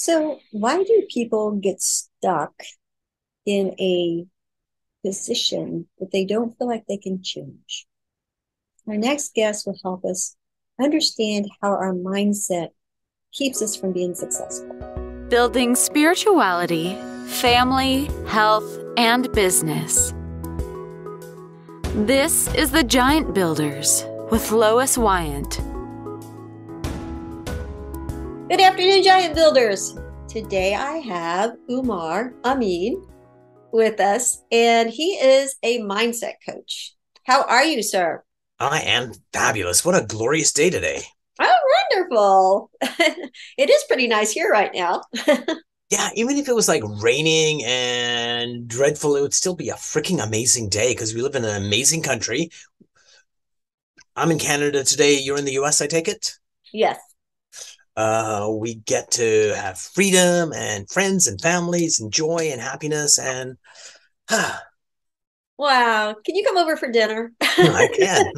So, why do people get stuck in a position that they don't feel like they can change? Our next guest will help us understand how our mindset keeps us from being successful. Building spirituality, family, health, and business. This is The Giant Builders with Lois Wyant. Good afternoon, Giant Builders. Today I have Umar Hameed with us, and he is a mindset coach. How are you, sir? I am fabulous. What a glorious day today. Oh, wonderful. It is pretty nice here right now. Yeah, even if it was like raining and dreadful, it would still be a freaking amazing day because we live in an amazing country. I'm in Canada today. You're in the US, I take it? Yes. We get to have freedom and friends and families and joy and happiness. And Wow. Can you come over for dinner? I can.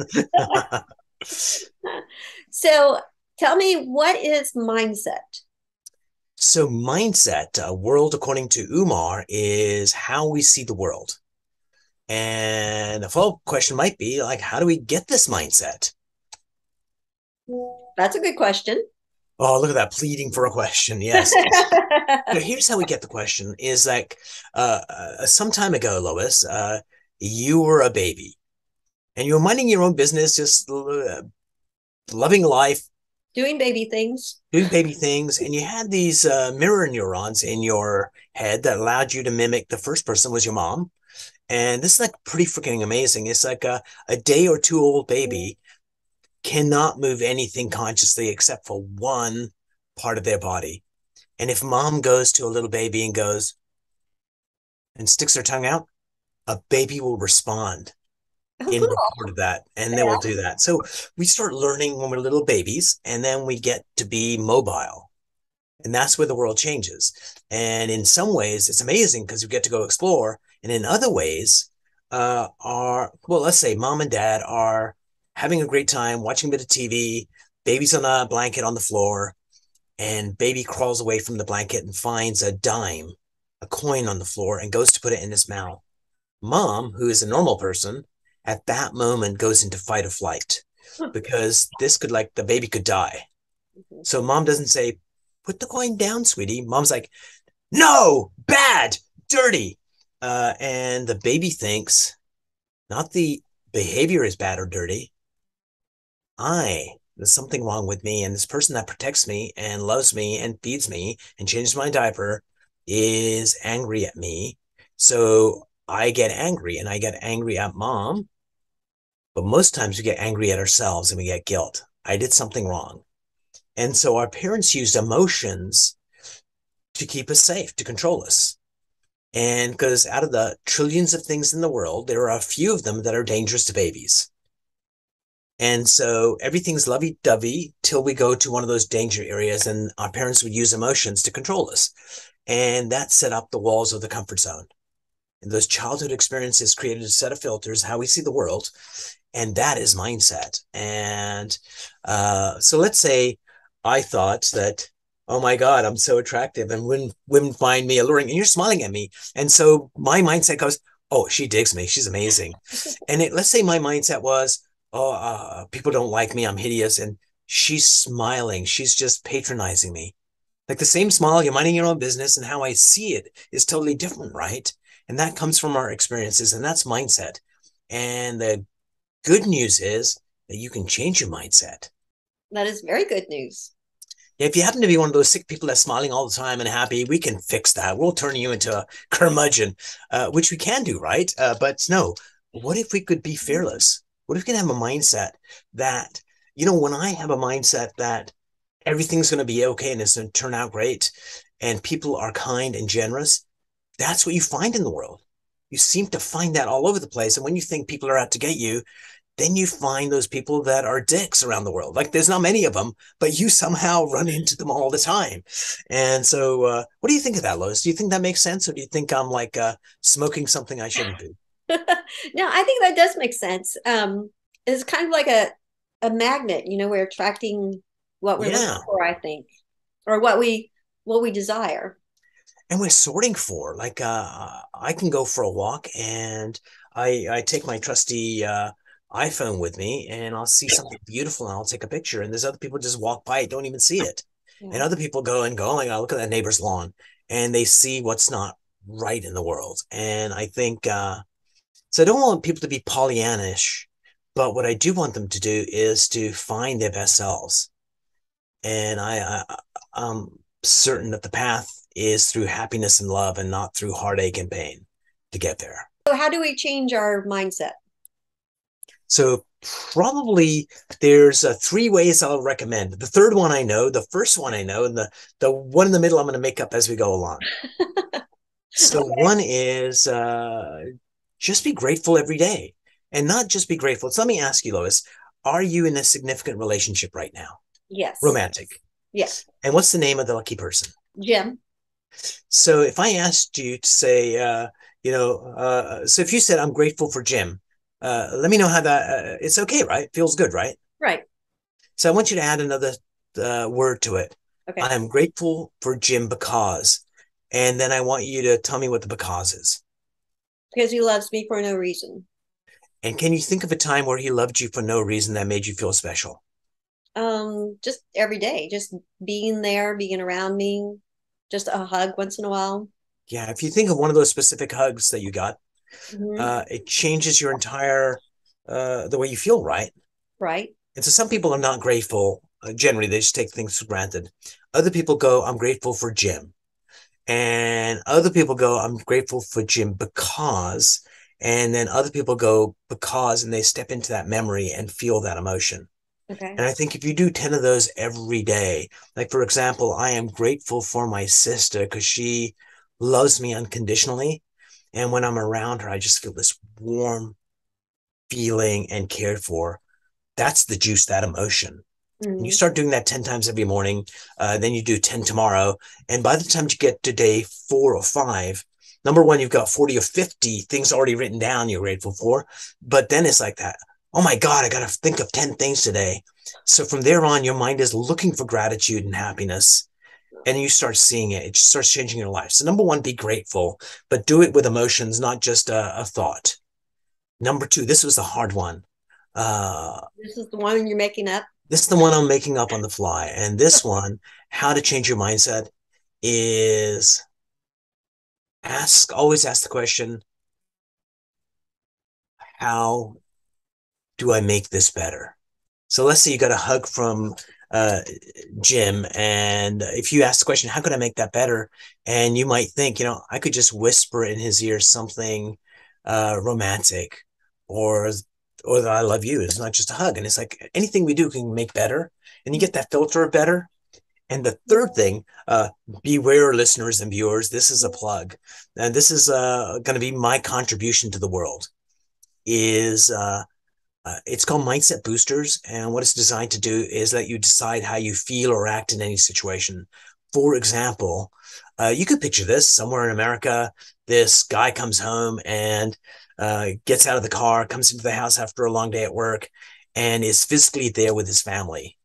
So tell me, what is mindset? So, mindset, world according to Umar, is how we see the world. And the follow-up question might be like, how do we get this mindset? That's a good question. Oh, look at that, pleading for a question. Yes. So here's how we get the question is like some time ago, Lois, you were a baby and you were minding your own business, just loving life, Doing baby things. doing baby things. And you had these mirror neurons in your head that allowed you to mimic the first person was your mom. And this is like pretty freaking amazing. It's like a day or two old baby cannot move anything consciously except for one part of their body. And if mom goes to a little baby and goes and sticks their tongue out, a baby will respond Oh, in cool. report of that, and they will do that. So we start learning when we're little babies, and then we get to be mobile. And that's where the world changes. And in some ways, it's amazing because we get to go explore. And in other ways, let's say mom and dad are having a great time watching a bit of TV, baby's on a blanket on the floor, and baby crawls away from the blanket and finds a dime, a coin on the floor, and goes to put it in his mouth. Mom, who is a normal person, at that moment goes into fight or flight because this could, like, the baby could die. So mom doesn't say, put the coin down, sweetie. Mom's like, no, bad, dirty. And the baby thinks not the behavior is bad or dirty. There's something wrong with me. And this person that protects me and loves me and feeds me and changes my diaper is angry at me. So I get angry and I get angry at mom. But most times we get angry at ourselves and we get guilt. I did something wrong. And so our parents used emotions to keep us safe, to control us. And because out of the trillions of things in the world, there are a few of them that are dangerous to babies. And so everything's lovey-dovey till we go to one of those danger areas, and our parents would use emotions to control us. And that set up the walls of the comfort zone. And those childhood experiences created a set of filters, how we see the world. And that is mindset. And so let's say I thought that, oh my God, I'm so attractive and women find me alluring and you're smiling at me. And so my mindset goes, oh, she digs me. She's amazing. And let's say my mindset was, people don't like me. I'm hideous. And she's smiling. She's just patronizing me. Like the same smile, you're minding your own business, and how I see it is totally different, right? And that comes from our experiences, and that's mindset. And the good news is that you can change your mindset. That is very good news. If you happen to be one of those sick people that's smiling all the time and happy, we can fix that. We'll turn you into a curmudgeon, which we can do, right? But no, what if we could be fearless? What if we can have a mindset that, when I have a mindset that everything's going to be okay and it's going to turn out great and people are kind and generous, that's what you find in the world. You seem to find that all over the place. And when you think people are out to get you, then you find those people that are dicks around the world. Like there's not many of them, but you somehow run into them all the time. And so, what do you think of that, Lois? Do you think that makes sense? Or do you think I'm like smoking something I shouldn't be? No, I think that does make sense. It's kind of like a magnet, we're attracting what we're looking Yeah. for, I think, or what we what we desire. and we're sorting for. Like I can go for a walk and I take my trusty iPhone with me and I'll see something beautiful and I'll take a picture. And there's other people just walk by it, don't even see it. Yeah. And other people go and go, oh my God, look at that neighbor's lawn. And they see what's not right in the world. And I think so I don't want people to be Pollyannish, but what I do want them to do is to find their best selves. And I'm certain that the path is through happiness and love and not through heartache and pain to get there. So how do we change our mindset? So probably there's three ways I'll recommend. The third one I know, the first one I know, and the one in the middle I'm going to make up as we go along. So Okay. one is just be grateful every day, and not just be grateful. So let me ask you, Lois, are you in a significant relationship right now? Yes. Romantic. Yes. And what's the name of the lucky person? Jim. So if I asked you to say, so if you said, I'm grateful for Jim, let me know how that, it's okay, right? Feels good, right? Right. So I want you to add another word to it. Okay. I am grateful for Jim because, and then I want you to tell me what the because is. Because he loves me for no reason. And can you think of a time where he loved you for no reason that made you feel special? Just every day, just being there, being around me, just a hug once in a while. Yeah, if you think of one of those specific hugs that you got, Mm-hmm. it changes your entire, the way you feel, right? Right. And so some people are not grateful. Generally, they just take things for granted. Other people go, I'm grateful for Jim. And other people go, I'm grateful for Jim because. And then other people go, because, and they step into that memory and feel that emotion. Okay. And I think if you do 10 of those every day, like for example, I am grateful for my sister because she loves me unconditionally. And when I'm around her, I just feel this warm feeling and cared for. That's the juice, that emotion. And you Mm-hmm. start doing that 10 times every morning, then you do 10 tomorrow. And by the time you get to day 4 or 5, number one, you've got 40 or 50 things already written down you're grateful for. But then it's like that. Oh my God, I got to think of 10 things today. So from there on, your mind is looking for gratitude and happiness. And you start seeing it. It starts changing your life. So number one, be grateful, but do it with emotions, not just a thought. Number two, this was the hard one. This is the one you're making up. This is the one I'm making up on the fly. And this one, how to change your mindset, is always ask the question, how do I make this better? So let's say you got a hug from uh, Jim. And if you ask the question, how could I make that better? And you might think, I could just whisper in his ear something romantic, or or that I love you. It's not just a hug. And it's like anything we do can make better. And you get that filter of better. And the third thing, beware, listeners and viewers, this is a plug. And this is going to be my contribution to the world, is it's called Mindset Boosters. And what it's designed to do is let you decide how you feel or act in any situation. For example, you could picture this somewhere in America. This guy comes home and gets out of the car, comes into the house after a long day at work, and is physically there with his family.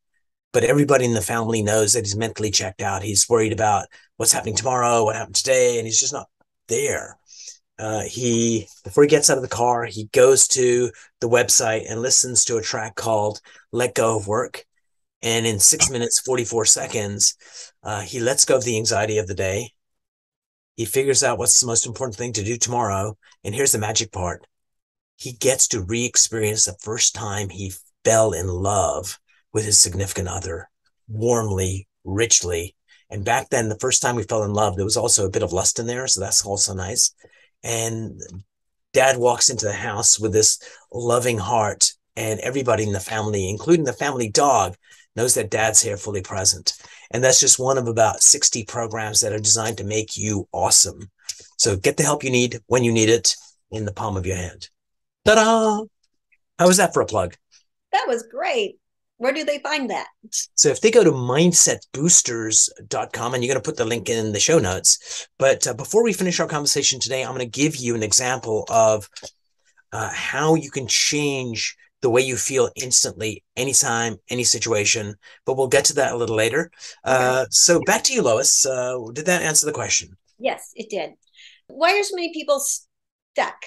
But everybody in the family knows that he's mentally checked out. He's worried about what's happening tomorrow, what happened today, and he's just not there. He Before he gets out of the car, he goes to the website and listens to a track called "Let Go of Work." And in 6 minutes 44 seconds, he lets go of the anxiety of the day. He figures out what's the most important thing to do tomorrow. And here's the magic part: he gets to re-experience the first time he fell in love with his significant other, warmly, richly. And back then, the first time we fell in love, there was also a bit of lust in there. So that's also nice. And dad walks into the house with this loving heart, and everybody in the family, including the family dog, knows that dad's here fully present. And that's just one of about 60 programs that are designed to make you awesome. So get the help you need when you need it in the palm of your hand. Ta-da! How was that for a plug? That was great. Where do they find that? So if they go to mindsetboosters.com, and you're going to put the link in the show notes. But before we finish our conversation today, I'm going to give you an example of how you can change the way you feel instantly, anytime, any situation. But we'll get to that a little later. Okay. So back to you, Lois. Did that answer the question? Yes, it did. Why are so many people stuck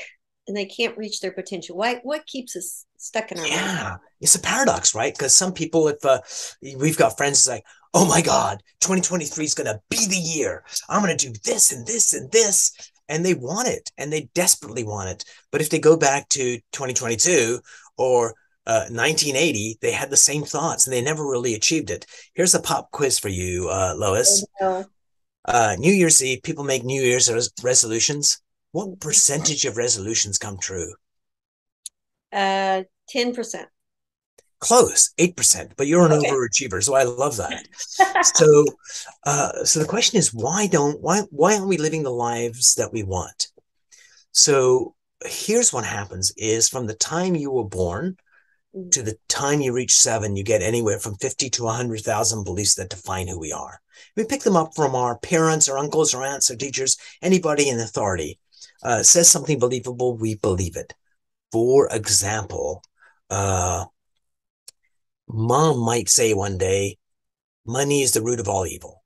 and they can't reach their potential? What keeps us stuck in our life? Yeah, it's a paradox, right? Because some people, if we've got friends like, oh my God, 2023 is going to be the year. I'm going to do this and this and this. And they want it and they desperately want it. But if they go back to 2022 or 1980, they had the same thoughts and they never really achieved it. Here's a pop quiz for you, Lois. Oh, New Year's Eve, people make New Year's resolutions. What no. percentage of resolutions come true? 10%. Close, 8%, but you're an Okay. overachiever, so I love that. So, so the question is, why aren't we living the lives that we want? So here's what happens: is from the time you were born to the time you reach 7, you get anywhere from 50 to 100,000 beliefs that define who we are. We pick them up from our parents, our uncles, our aunts, our teachers, anybody in authority says something believable, we believe it. For example, uh, mom might say one day, money is the root of all evil.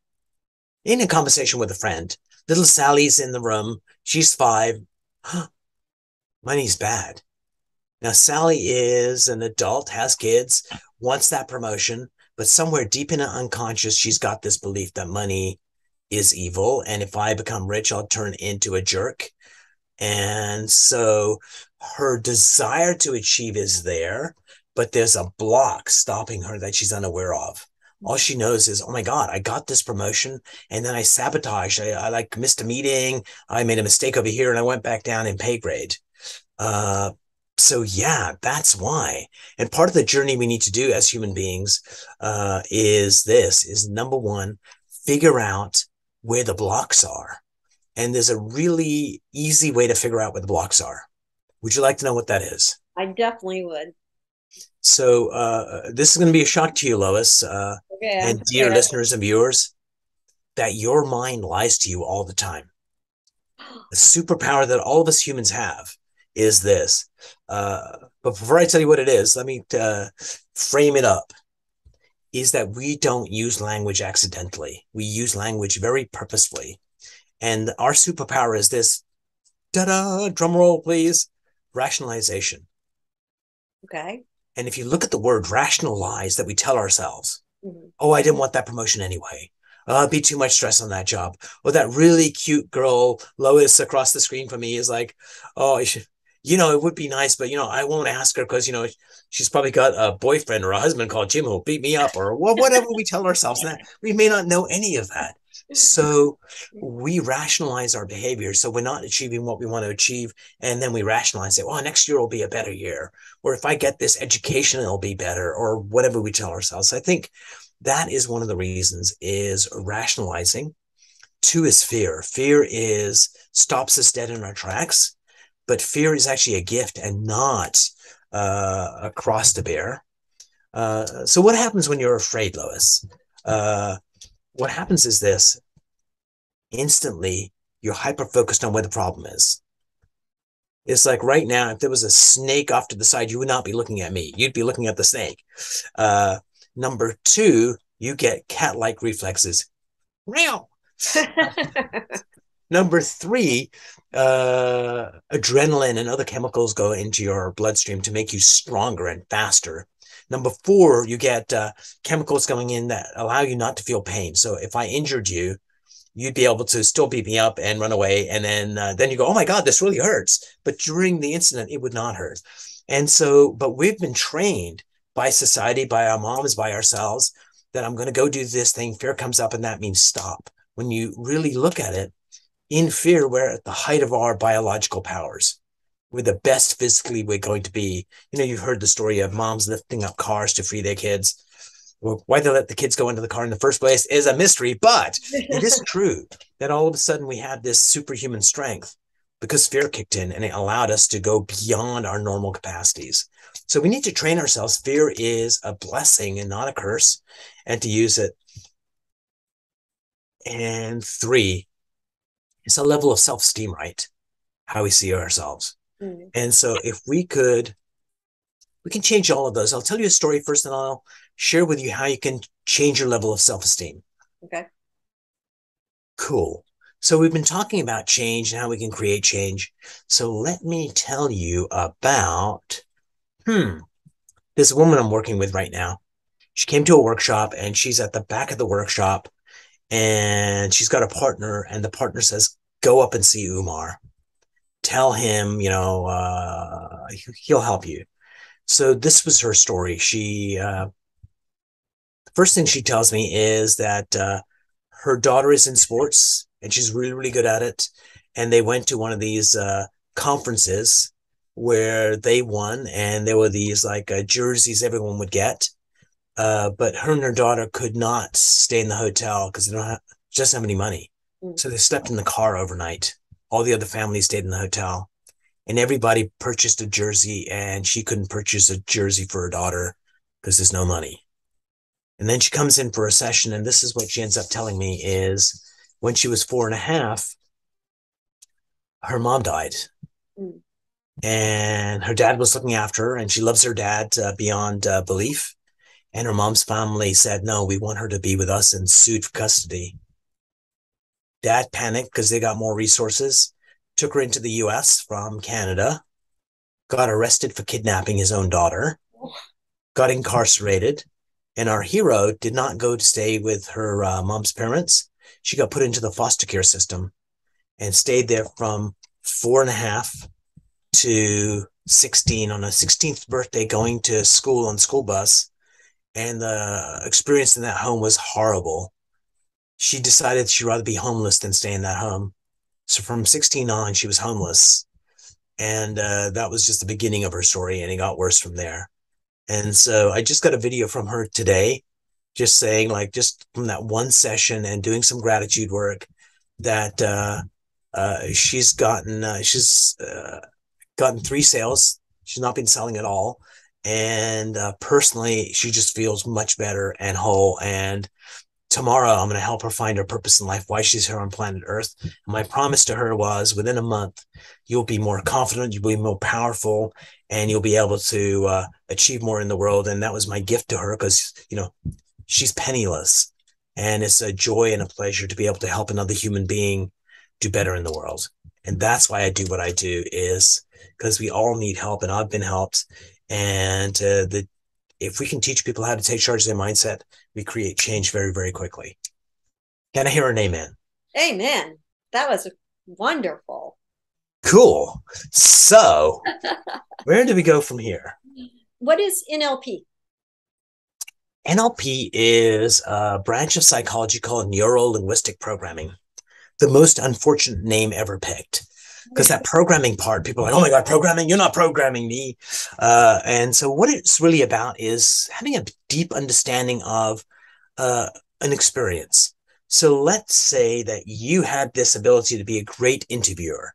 In a conversation with a friend, little Sally's in the room. She's 5. Money's bad. Now, Sally is an adult, has kids, wants that promotion, but somewhere deep in her unconscious, she's got this belief that money is evil. And if I become rich, I'll turn into a jerk. And so her desire to achieve is there, but there's a block stopping her that she's unaware of. All she knows is, oh my God, I got this promotion and then I sabotaged. I like missed a meeting. I made a mistake over here and I went back down in pay grade. Uh, so yeah, that's why. And part of the journey we need to do as human beings is number one, figure out where the blocks are. And there's a really easy way to figure out what the blocks are. Would you like to know what that is? I definitely would. So this is going to be a shock to you, Lois, Okay, I'm and dear prepared. listeners and viewers, that your mind lies to you all the time. The superpower that all of us humans have is this. But before I tell you what it is, let me frame it up. Is that we don't use language accidentally. We use language very purposefully. And our superpower is this. Ta-da, drum roll, please. Rationalization. Okay. And if you look at the word rationalize that we tell ourselves, Mhm. oh, I didn't want that promotion anyway. It'd be too much stress on that job. Or that really cute girl, Lois, across the screen from me is like, oh, it would be nice, but, I won't ask her because, she's probably got a boyfriend or a husband called Jim who'll beat me up or whatever we tell ourselves. That we may not know any of that. So we rationalize our behavior. So we're not achieving what we want to achieve. And then we rationalize it. Well, next year will be a better year. Or if I get this education, it'll be better, or whatever we tell ourselves. I think that is one of the reasons is rationalizing. 2 is fear. Fear is stops us dead in our tracks, but fear is actually a gift and not a cross to bear. So what happens when you're afraid, Lois? What happens is this. Instantly, you're hyper focused on where the problem is. It's like right now, if there was a snake off to the side, you would not be looking at me. You'd be looking at the snake. Number 2, you get cat-like reflexes. Meow. Number 3, adrenaline and other chemicals go into your bloodstream to make you stronger and faster. Number 4, you get chemicals going in that allow you not to feel pain. So if I injured you, you'd be able to still beat me up and run away. And then you go, oh my God, this really hurts. But during the incident, it would not hurt. And so, but we've been trained by society, by our moms, by ourselves, that I'm going to go do this thing. Fear comes up and that means stop. When you really look at it, in fear, we're at the height of our biological powers. We're the best physically we're going to be. You've heard the story of moms lifting up cars to free their kids. Well, why they let the kids go into the car in the first place is a mystery, but it is true that all of a sudden we had this superhuman strength because fear kicked in and it allowed us to go beyond our normal capacities. So we need to train ourselves. Fear is a blessing and not a curse, and to use it. And 3, it's a level of self-esteem, right? How we see ourselves. Mm. And so if we could We can change all of those. I'll tell you a story first, and I'll share with you how you can change your level of self-esteem. Okay. Cool. So we've been talking about change and how we can create change. So let me tell you about, this woman I'm working with right now. She came to a workshop and she's at the back of the workshop and she's got a partner, and the partner says, go up and see Umar. Tell him, he'll help you. So this was her story. The first thing she tells me is that her daughter is in sports and she's really, really good at it. And they went to one of these conferences where they won, and there were these jerseys everyone would get. But her and her daughter could not stay in the hotel because they just don't have any money. So they slept in the car overnight. All the other families stayed in the hotel, and everybody purchased a jersey, and she couldn't purchase a jersey for her daughter because there's no money. And then she comes in for a session, and this is what she ends up telling me is when she was 4.5, her mom died. Mm. And her dad was looking after her, and she loves her dad beyond belief. And her mom's family said, no, we want her to be with us, and sued for custody. Dad panicked because they got more resources, took her into the US from Canada, got arrested for kidnapping his own daughter, got incarcerated. And our hero did not go to stay with her mom's parents. She got put into the foster care system and stayed there from 4.5 to 16 on a 16th birthday, going to school on school bus. And the experience in that home was horrible. She decided she'd rather be homeless than stay in that home. So from 16 on, she was homeless. And that was just the beginning of her story, and it got worse from there. And so I just got a video from her today, just saying, just from that one session and doing some gratitude work, that she's gotten 3 sales. She's not been selling at all. And personally, she just feels much better and whole. And tomorrow, I'm going to help her find her purpose in life, why she's here on planet Earth. And my promise to her was, within a month, you'll be more confident, you'll be more powerful, and you'll be able to achieve more in the world. And that was my gift to her because, she's penniless. And it's a joy and a pleasure to be able to help another human being do better in the world. And that's why I do what I do, is because we all need help, and I've been helped. And if we can teach people how to take charge of their mindset, we create change very, very quickly. Can I hear an amen? Amen. That was wonderful. Cool. So where do we go from here? What is NLP? NLP is a branch of psychology called neuro-linguistic programming. The most unfortunate name ever picked. Because that programming part, people are like, oh my God, programming, you're not programming me. And so what it's really about is having a deep understanding of an experience. So let's say that you had this ability to be a great interviewer.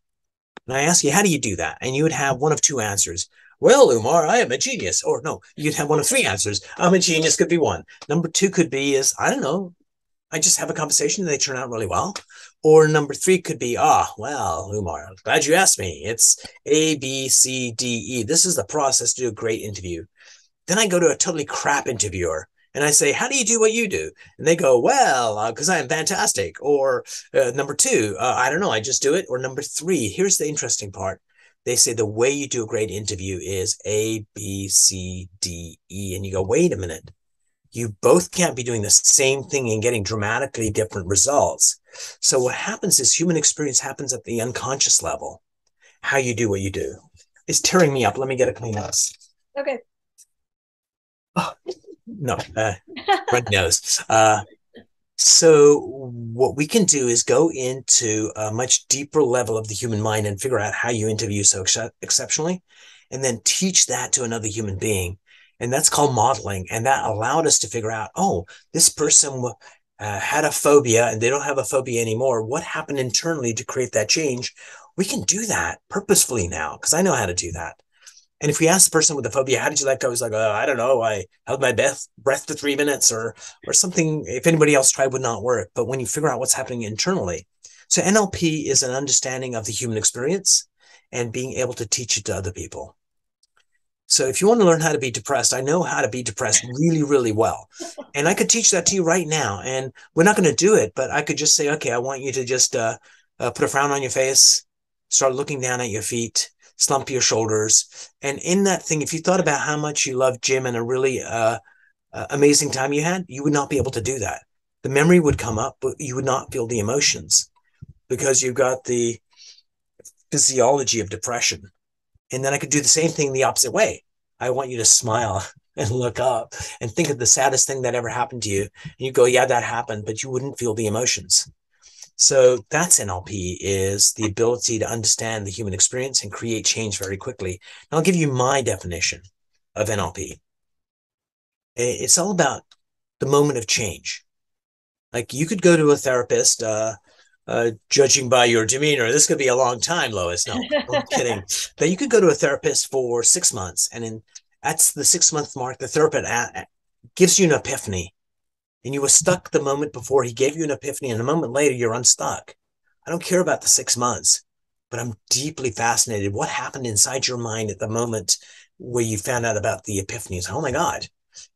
And I ask you, how do you do that? And you would have one of 2 answers. Well, Umar, I am a genius. Or no, you'd have one of 3 answers. I'm a genius could be one. Number 2 could be I don't know, I just have a conversation and they turn out really well. Or number 3 could be, well, Umar, glad you asked me. It's A, B, C, D, E. This is the process to do a great interview. Then I go to a totally crap interviewer and I say, how do you do what you do? And they go, well, because I am fantastic. Or number 2, I don't know, I just do it. Or number 3, here's the interesting part. They say the way you do a great interview is A, B, C, D, E. And you go, wait a minute. You both can't be doing the same thing and getting dramatically different results. So what happens is human experience happens at the unconscious level. How you do what you do. It's tearing me up. Let me get a Kleenex. Okay. Oh, no, red nose. So what we can do is go into a much deeper level of the human mind and figure out how you interview so exceptionally, and then teach that to another human being. And that's called modeling. And that allowed us to figure out, this person had a phobia and they don't have a phobia anymore. What happened internally to create that change? We can do that purposefully now because I know how to do that. And if we ask the person with the phobia, how did you let go? He's like, I don't know. I held my breath for 3 minutes or something. If anybody else tried, would not work. But when you figure out what's happening internally. So NLP is an understanding of the human experience and being able to teach it to other people. So if you want to learn how to be depressed, I know how to be depressed really, really well. And I could teach that to you right now. And we're not going to do it, but I could just say, okay, I want you to just put a frown on your face, start looking down at your feet, slump your shoulders. And in that thing, if you thought about how much you love gym and a really amazing time you had, you would not be able to do that. The memory would come up, but you would not feel the emotions because you've got the physiology of depression. And then I could do the same thing the opposite way. I want you to smile and look up and think of the saddest thing that ever happened to you. And you go, yeah, that happened, but you wouldn't feel the emotions. So that's NLP, is the ability to understand the human experience and create change very quickly. And I'll give you my definition of NLP. It's all about the moment of change. Like you could go to a therapist, judging by your demeanor, this could be a long time, Lois. No, I'm kidding. But you could go to a therapist for 6 months, and then that's the 6 month mark. The therapist gives you an epiphany, and you were stuck the moment before he gave you an epiphany, and a moment later you're unstuck. I don't care about the 6 months, but I'm deeply fascinated. What happened inside your mind at the moment where you found out about the epiphanies? Oh my God.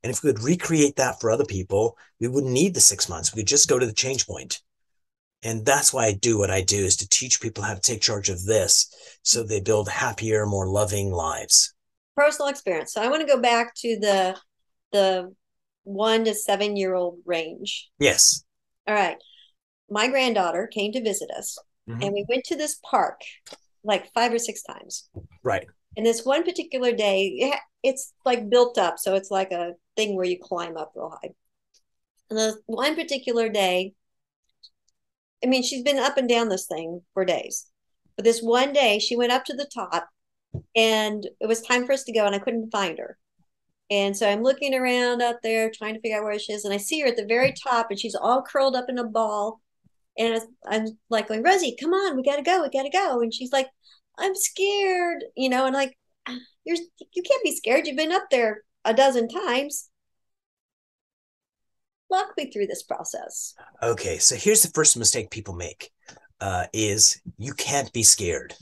And if we could recreate that for other people, we wouldn't need the 6 months. We could just go to the change point. And that's why I do what I do, is to teach people how to take charge of this so they build happier, more loving lives. Personal experience. So I want to go back to the 1 to 7 year old range. Yes. All right. My granddaughter came to visit us, and we went to this park like 5 or 6 times. Right. And this one particular day, it's like built up. So it's like a thing where you climb up real high. And the one particular day, I mean, she's been up and down this thing for days. But this one day, she went up to the top, and it was time for us to go, and I couldn't find her. And so I'm looking around out there trying to figure out where she is. And I see her at the very top, and she's all curled up in a ball. And I'm like going, Rosie, come on, we got to go. We got to go. And she's like, I'm scared, and like, you can't be scared. You've been up there a dozen times. Walk me through this process. Okay. So here's the first mistake people make, is you can't be scared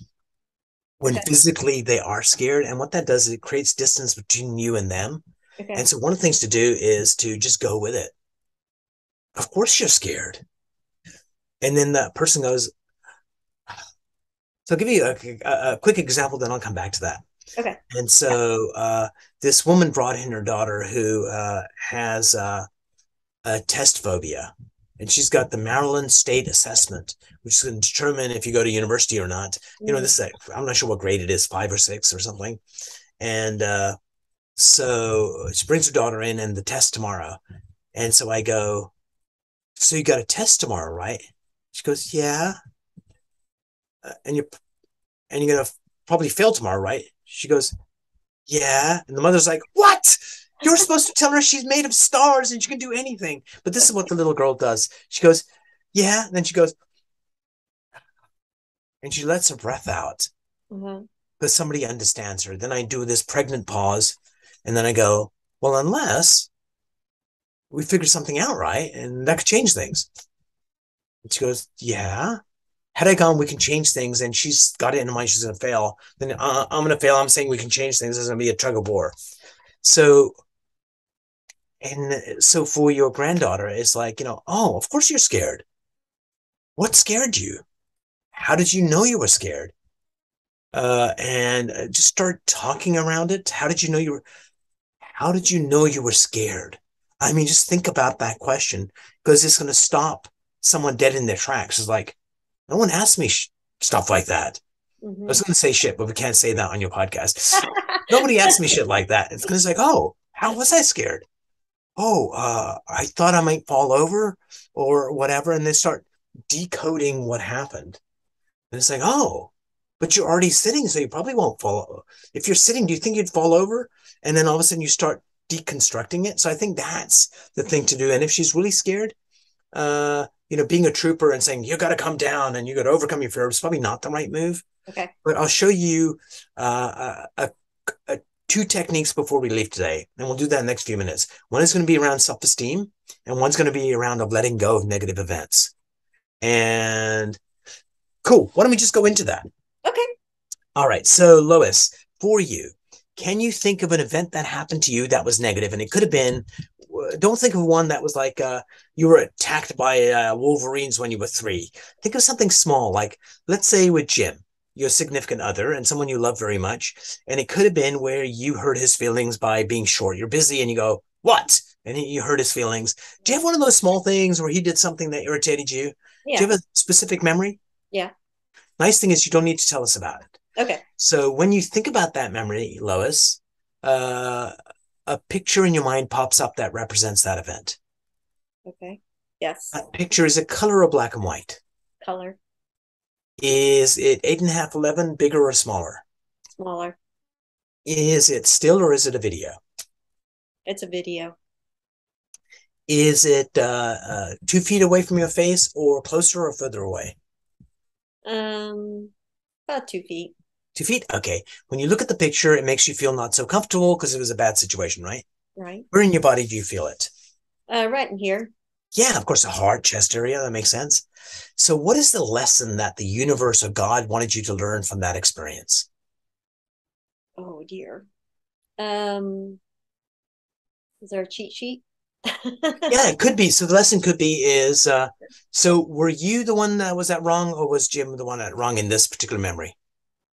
when physically they are scared. And what that does is it creates distance between you and them. Okay. And so one of the things to do is to just go with it. Of course you're scared. And then that person goes, so I'll give you a quick example, then I'll come back to that. Okay. And so this woman brought in her daughter who has a test phobia. And she's got the Maryland State Assessment, which is going to determine if you go to university or not. This is I'm not sure what grade it is, 5 or 6 or something. And so she brings her daughter in, and the test tomorrow. And so I go, so you got a test tomorrow, right? She goes, yeah. And you're going to probably fail tomorrow, right? She goes, yeah. And the mother's like, what? You're supposed to tell her she's made of stars and she can do anything. But this is what the little girl does. She goes, yeah. And then she goes, and she lets her breath out because somebody understands her. Then I do this pregnant pause, and then I go, well, unless we figure something out, right? And that could change things. And she goes, yeah. Had I gone, we can change things, and she's got it in mind she's going to fail, then I'm going to fail. I'm saying we can change things. There's going to be a tug of war. So for your granddaughter, it's like, oh, of course you're scared. What scared you? How did you know you were scared? And just start talking around it. How did you know you were scared? I mean, just think about that question, because it's going to stop someone dead in their tracks. It's like, no one asked me stuff like that. I was going to say shit, but we can't say that on your podcast. Nobody asked me shit like that. It's going to be like, oh, how was I scared? Oh, I thought I might fall over or whatever. And then start decoding what happened. And it's like, oh, but you're already sitting, so you probably won't fall over. If you're sitting, do you think you'd fall over? And then all of a sudden you start deconstructing it. So I think that's the thing to do. And if she's really scared, being a trooper and saying, you got to come down and you got to overcome your fear is probably not the right move. Okay. But I'll show you two techniques before we leave today. And we'll do that in the next few minutes. One is going to be around self-esteem, and one's going to be around of letting go of negative events. And cool. Why don't we just go into that? Okay. All right. So Lois, for you, can you think of an event that happened to you that was negative? And it could have been, don't think of one that was like you were attacked by wolverines when you were 3. Think of something small, like let's say with Jim, your significant other and someone you love very much. And it could have been where you hurt his feelings by being short. You're busy and you go, what? And you hurt his feelings. Do you have one of those small things where he did something that irritated you? Do Yeah. you have a specific memory? Yeah. Nice thing is you don't need to tell us about it. Okay. So when you think about that memory, Lois, uh, a picture in your mind pops up that represents that event. Okay. Yes. That picture, is it color or black and white? Color. Is it 8.5, 11, bigger or smaller? Smaller. Is it still or is it a video? It's a video. Is it 2 feet away from your face or closer or further away? About 2 feet. 2 feet? Okay. When you look at the picture, it makes you feel not so comfortable because it was a bad situation, right? Right. Where in your body do you feel it? Right in here. Yeah, of course, the heart, chest area. That makes sense. So what is the lesson that the universe or God wanted you to learn from that experience? Oh dear. Um, is there a cheat sheet? Yeah, it could be. So the lesson could be is, so were you the one that was that wrong or was Jim the one that wrong in this particular memory?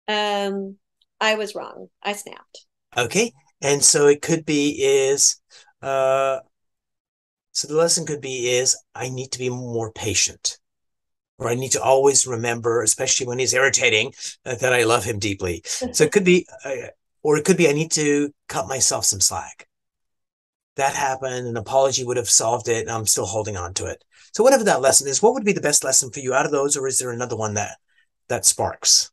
Um, I was wrong. I snapped. Okay. And so it could be is, uh, so the lesson could be is I need to be more patient, or I need to always remember, especially when he's irritating, that I love him deeply. So it could be, or it could be I need to cut myself some slack. That happened, an apology would have solved it, and I'm still holding on to it. So whatever that lesson is, what would be the best lesson for you out of those, or is there another one that sparks?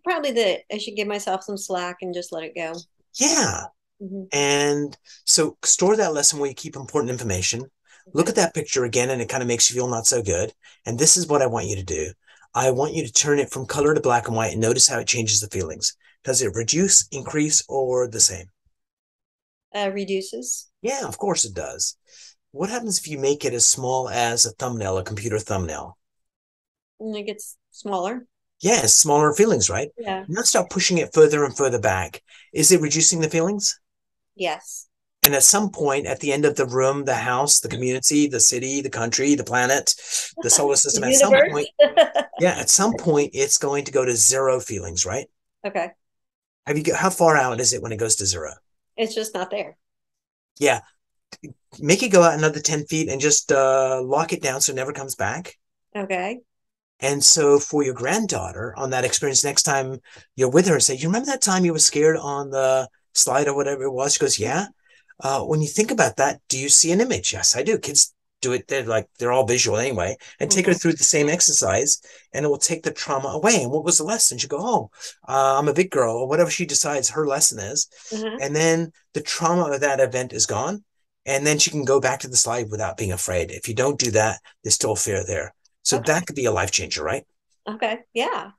Probably that I should give myself some slack and just let it go. Yeah. Mm-hmm. And so store that lesson where you keep important information. Look Okay. at that picture again, and it kind of makes you feel not so good. And this is what I want you to do. I want you to turn it from color to black and white and notice how it changes the feelings. Does it reduce, increase, or the same? Reduces. Yeah, of course it does. What happens if you make it as small as a thumbnail, a computer thumbnail? And it gets smaller. Yeah, smaller feelings, right? Yeah. Now start pushing it further and further back. Is it reducing the feelings? Yes. And at some point, at the end of the room, the house, the community, the city, the country, the planet, the solar The system, at some universe. point, yeah, at some point, it's going to go to zero feelings, right? Okay. How far out is it when it goes to zero? It's just not there. Yeah, make it go out another 10 feet and just lock it down so it never comes back. Okay. And so for your granddaughter on that experience, next time you're with her, say, you remember that time you were scared on the slide or whatever it was? She goes, yeah. When you think about that, do you see an image? Yes, I do. Kids do it. They're all visual anyway. And take her Mhm. through the same exercise, and it will take the trauma away. And what was the lesson? She go, oh, I'm a big girl, or whatever she decides her lesson is. Uh-huh. And then the trauma of that event is gone, and then she can go back to the slide without being afraid. If you don't do that, there's still fear there. So Okay. that could be a life changer, right? Okay. Yeah.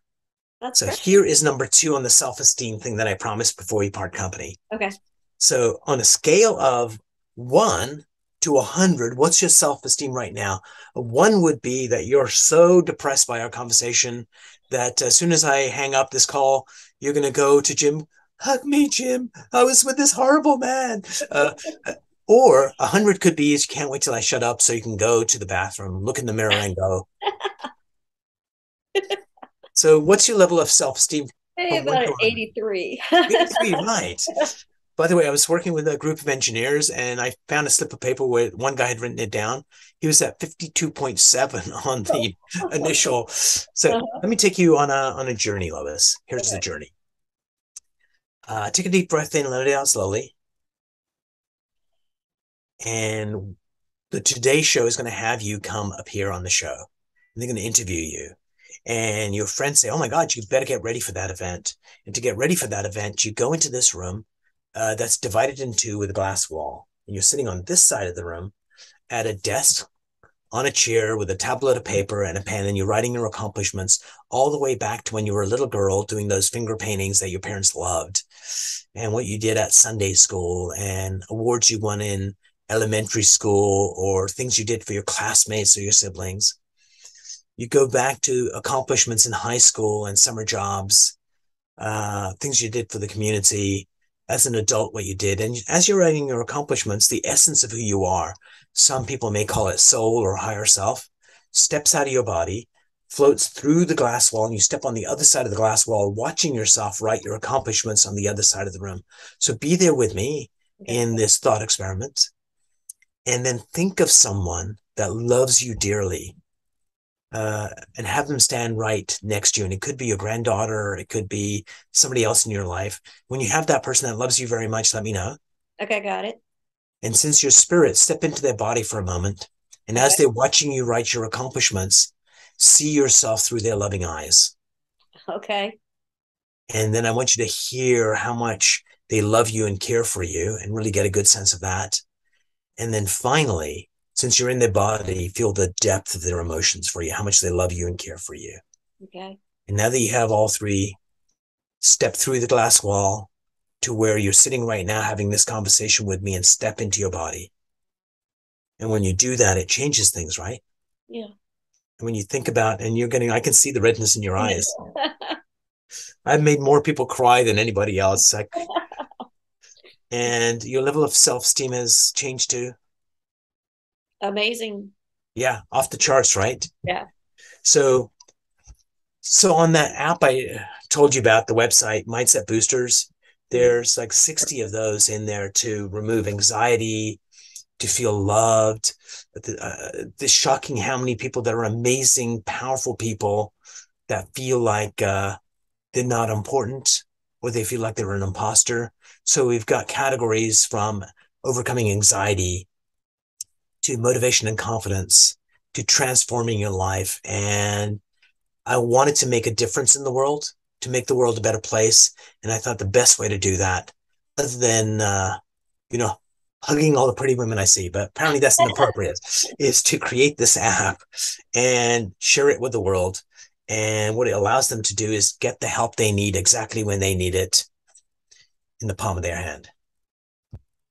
That's So great. here is number 2 on the self-esteem thing that I promised before we part company. Okay. So on a scale of 1 to 100, what's your self-esteem right now? A 1 would be that you're so depressed by our conversation that as soon as I hang up this call, you're going to go to Jim, hug me, Jim. I was with this horrible man. Or 100 could be is you can't wait till I shut up so you can go to the bathroom, look in the mirror and go. So what's your level of self-esteem Hey, from 1 about to an 100? 83. 83, right. By the way, I was working with a group of engineers and I found a slip of paper where one guy had written it down. He was at 52.7 on the initial. So Uh-huh. let me take you on a journey, Lois. Here's the Okay. journey. Take a deep breath in, let it out slowly. And the Today Show is going to have you come appear on the show. And they're going to interview you. And your friends say, oh my God, you better get ready for that event. And to get ready for that event, you go into this room that's divided in two with a glass wall. And you're sitting on this side of the room at a desk on a chair with a tablet of paper and a pen, and you're writing your accomplishments all the way back to when you were a little girl doing those finger paintings that your parents loved, and what you did at Sunday school, and awards you won in elementary school, or things you did for your classmates or your siblings. You go back to accomplishments in high school and summer jobs, things you did for the community, as an adult what you did. And as you're writing your accomplishments, the essence of who you are, some people may call it soul or higher self, steps out of your body, floats through the glass wall, and you step on the other side of the glass wall, watching yourself write your accomplishments on the other side of the room. So be there with me in this thought experiment, and then think of someone that loves you dearly, and have them stand right next to you. And it could be your granddaughter, it could be somebody else in your life. When you have that person that loves you very much, let me know. Okay, got it. And since your spirit, step into their body for a moment. And as they're watching you write your accomplishments, see yourself through their loving eyes. Okay. And then I want you to hear how much they love you and care for you, and really get a good sense of that. And then finally, since you're in their body, feel the depth of their emotions for you, how much they love you and care for you. Okay. And now that you have all three, step through the glass wall to where you're sitting right now having this conversation with me, and step into your body. And when you do that, it changes things, right? Yeah. And when you think about, and I can see the redness in your eyes. I've made more people cry than anybody else. And your level of self-esteem has changed too. Amazing. Yeah, off the charts, right? Yeah. So on that app I told you about, the website Mindset Boosters, there's like 60 of those in there to remove anxiety, to feel loved. It's shocking how many people that are amazing, powerful people that feel like they're not important, or they feel like they're an imposter. So we've got categories from overcoming anxiety to motivation and confidence to transforming your life. And I wanted to make a difference in the world, to make the world a better place. And I thought the best way to do that, other than, hugging all the pretty women I see, but apparently that's inappropriate, is to create this app and share it with the world. And what it allows them to do is get the help they need exactly when they need it in the palm of their hand.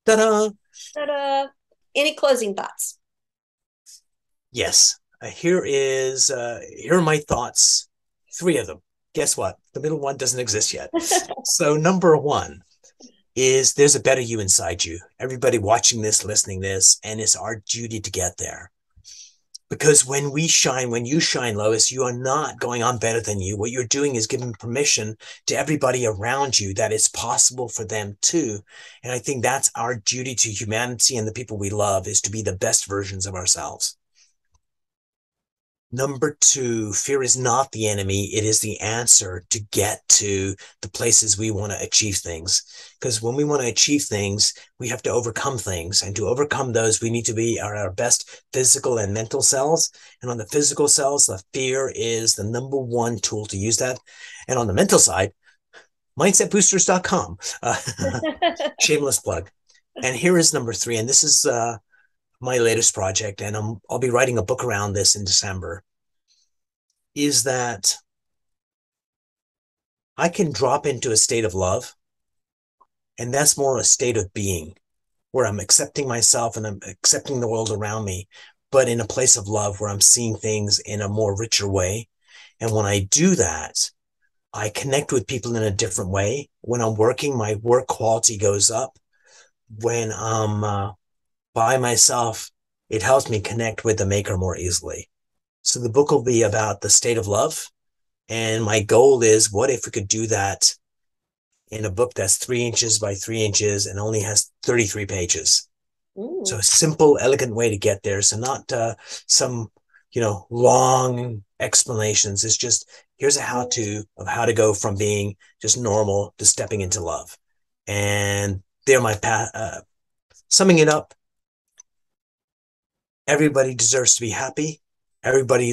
Ta-da! Ta-da. Any closing thoughts? Yes. Here are my thoughts. 3 of them. Guess what? The middle one doesn't exist yet. So number 1 is there's a better you inside you. Everybody watching this, listening this, and it's our duty to get there. Because when you shine, Lois, you are not going on better than you. What you're doing is giving permission to everybody around you that it's possible for them too. And I think that's our duty to humanity and the people we love, is to be the best versions of ourselves. Number 2, fear is not the enemy. It is the answer to get to the places we want to achieve things. Because when we want to achieve things, we have to overcome things. And to overcome those, we need to be at our best physical and mental selves. And on the physical selves, the fear is the number 1 tool to use that. And on the mental side, mindsetboosters.com. Shameless plug. And here is number 3. And this is my latest project, and I'll be writing a book around this in December, is that I can drop into a state of love, and that's more a state of being, where I'm accepting myself and I'm accepting the world around me, but in a place of love where I'm seeing things in a more richer way. And when I do that, I connect with people in a different way. When I'm working, my work quality goes up. When I'm by myself, it helps me connect with the maker more easily. So the book will be about the state of love. And my goal is, what if we could do that in a book that's 3 inches by 3 inches and only has 33 pages? Ooh. So a simple, elegant way to get there. So not some, long explanations. It's just, here's a how-to of how to go from being just normal to stepping into love. And there, my path. Summing it up, everybody deserves to be happy. Everybody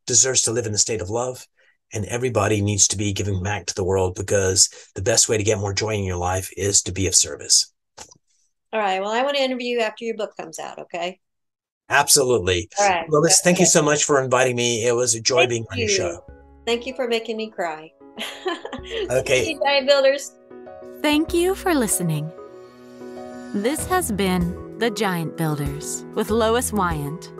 deserves to live in a state of love. And everybody needs to be giving back to the world, because the best way to get more joy in your life is to be of service. All right. Well, I want to interview you after your book comes out. Okay. Absolutely. All right. Lois, thank you so much for inviting me. It was a joy being on your show. Thank you for making me cry. Okay. See you, Giant Builders. Thank you for listening. This has been The Giant Builders with Lois Wyant.